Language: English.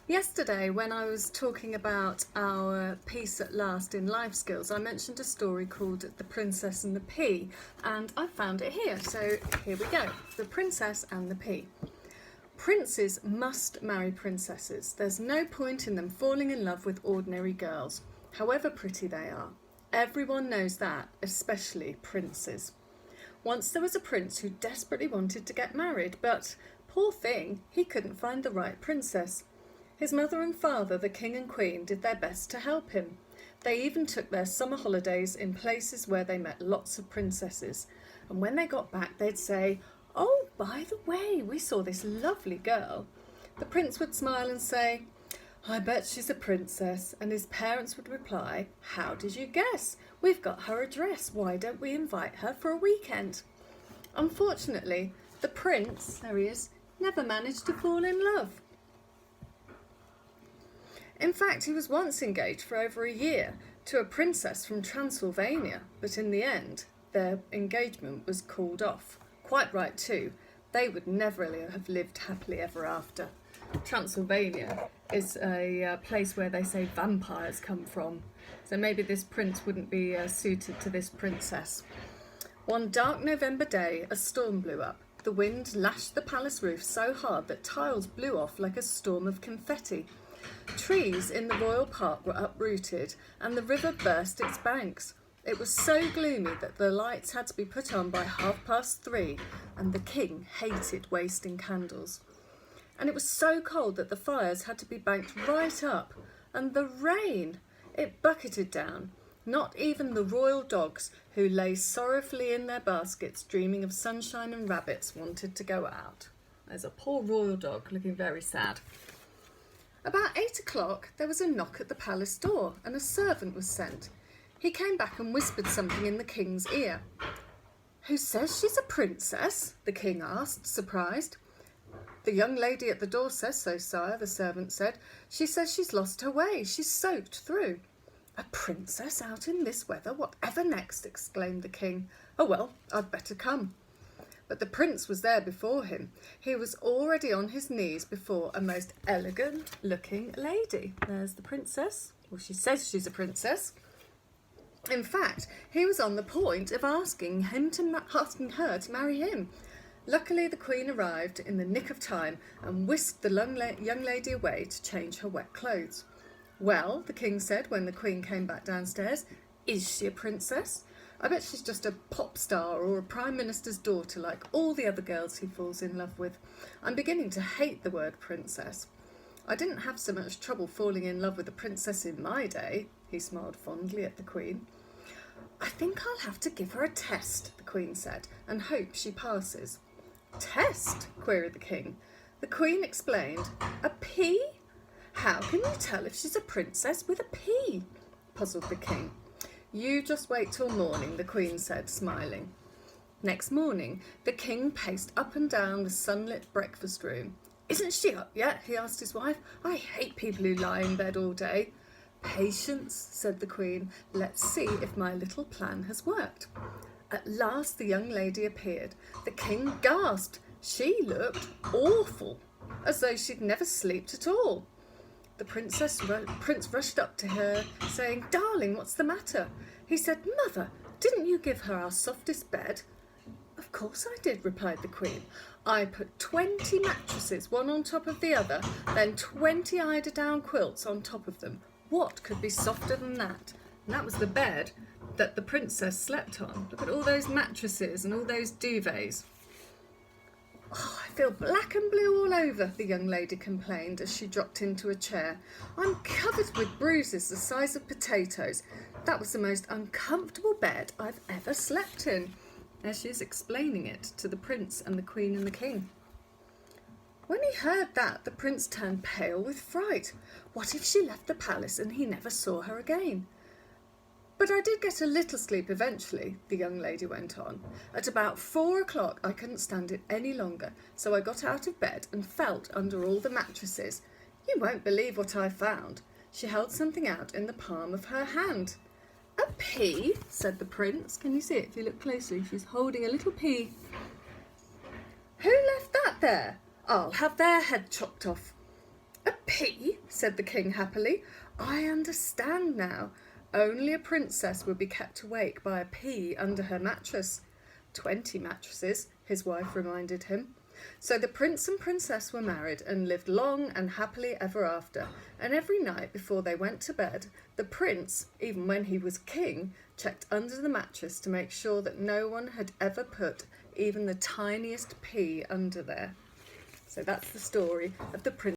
Yesterday, when I was talking about our Peace at Last in life skills, I mentioned a story called The Princess and the Pea, and I found it here. So here we go. The Princess and the Pea. Princes must marry princesses. There's no point in them falling in love with ordinary girls, however pretty they are. Everyone knows that, especially princes. Once there was a prince who desperately wanted to get married, but, poor thing, he couldn't find the right princess. His mother and father, the king and queen, did their best to help him. They even took their summer holidays in places where they met lots of princesses. And when they got back, they'd say, "Oh, by the way, we saw this lovely girl." The prince would smile and say, "I bet she's a princess." And his parents would reply, "How did you guess? We've got her address. Why don't we invite her for a weekend?" Unfortunately, the prince, there he is, never managed to fall in love. In fact, he was once engaged for over a year to a princess from Transylvania, but in the end, their engagement was called off. Quite right too. They would never have lived happily ever after. Transylvania is a place where they say vampires come from, so maybe this prince wouldn't be suited to this princess. One dark November day, a storm blew up. The wind lashed the palace roof so hard that tiles blew off like a storm of confetti. Trees in the royal park were uprooted and the river burst its banks. It was so gloomy that the lights had to be put on by 3:30, and the king hated wasting candles. And it was so cold that the fires had to be banked right up, and the rain, it bucketed down. Not even the royal dogs, who lay sorrowfully in their baskets dreaming of sunshine and rabbits, wanted to go out. There's a poor royal dog looking very sad. About 8 o'clock, there was a knock at the palace door, and a servant was sent. He came back and whispered something in the king's ear. "Who says she's a princess?" the king asked, surprised. "The young lady at the door says so, sire," the servant said. "She says she's lost her way. She's soaked through." "A princess out in this weather? Whatever next?" exclaimed the king. "Oh well, I'd better come." But the prince was there before him. He was already on his knees before a most elegant-looking lady. There's the princess. Well, she says she's a princess. In fact, he was on the point of asking her to marry him. Luckily, the queen arrived in the nick of time and whisked the young lady away to change her wet clothes. "Well," the king said when the queen came back downstairs, "is she a princess? I bet she's just a pop star or a prime minister's daughter like all the other girls he falls in love with. I'm beginning to hate the word princess. I didn't have so much trouble falling in love with a princess in my day." He smiled fondly at the queen. "I think I'll have to give her a test," the queen said, "and hope she passes." "Test?" queried the king. The queen explained. "A pea? How can you tell if she's a princess with a pea?" puzzled the king. "You just wait till morning," the queen said, smiling. Next morning, the king paced up and down the sunlit breakfast room. "Isn't she up yet?" he asked his wife. "I hate people who lie in bed all day." "Patience," said the queen. "Let's see if my little plan has worked." At last the young lady appeared. The king gasped. She looked awful, as though she'd never slept at all. The prince rushed up to her, saying, "Darling, what's the matter?" He said, "Mother, didn't you give her our softest bed?" "Of course I did," replied the queen. "I put 20 mattresses, one on top of the other, then 20 eider-down quilts on top of them. What could be softer than that?" And that was the bed that the princess slept on. Look at all those mattresses and all those duvets. "Oh, I feel black and blue all over," the young lady complained as she dropped into a chair. "I'm covered with bruises the size of potatoes. That was the most uncomfortable bed I've ever slept in," as she's explaining it to the prince and the queen and the king. When he heard that, the prince turned pale with fright. What if she left the palace and he never saw her again? "But I did get a little sleep eventually," the young lady went on. "At about 4 o'clock I couldn't stand it any longer, so I got out of bed and felt under all the mattresses. You won't believe what I found." She held something out in the palm of her hand. "A pea?" said the prince. Can you see it if you look closely? She's holding a little pea. "Who left that there? I'll have their head chopped off." "A pea? said the king happily. "I understand now. Only a princess would be kept awake by a pea under her mattress." 20 mattresses, his wife reminded him. So the prince and princess were married and lived long and happily ever after. And every night before they went to bed, the prince, even when he was king, checked under the mattress to make sure that no one had ever put even the tiniest pea under there. So that's the story of the prince.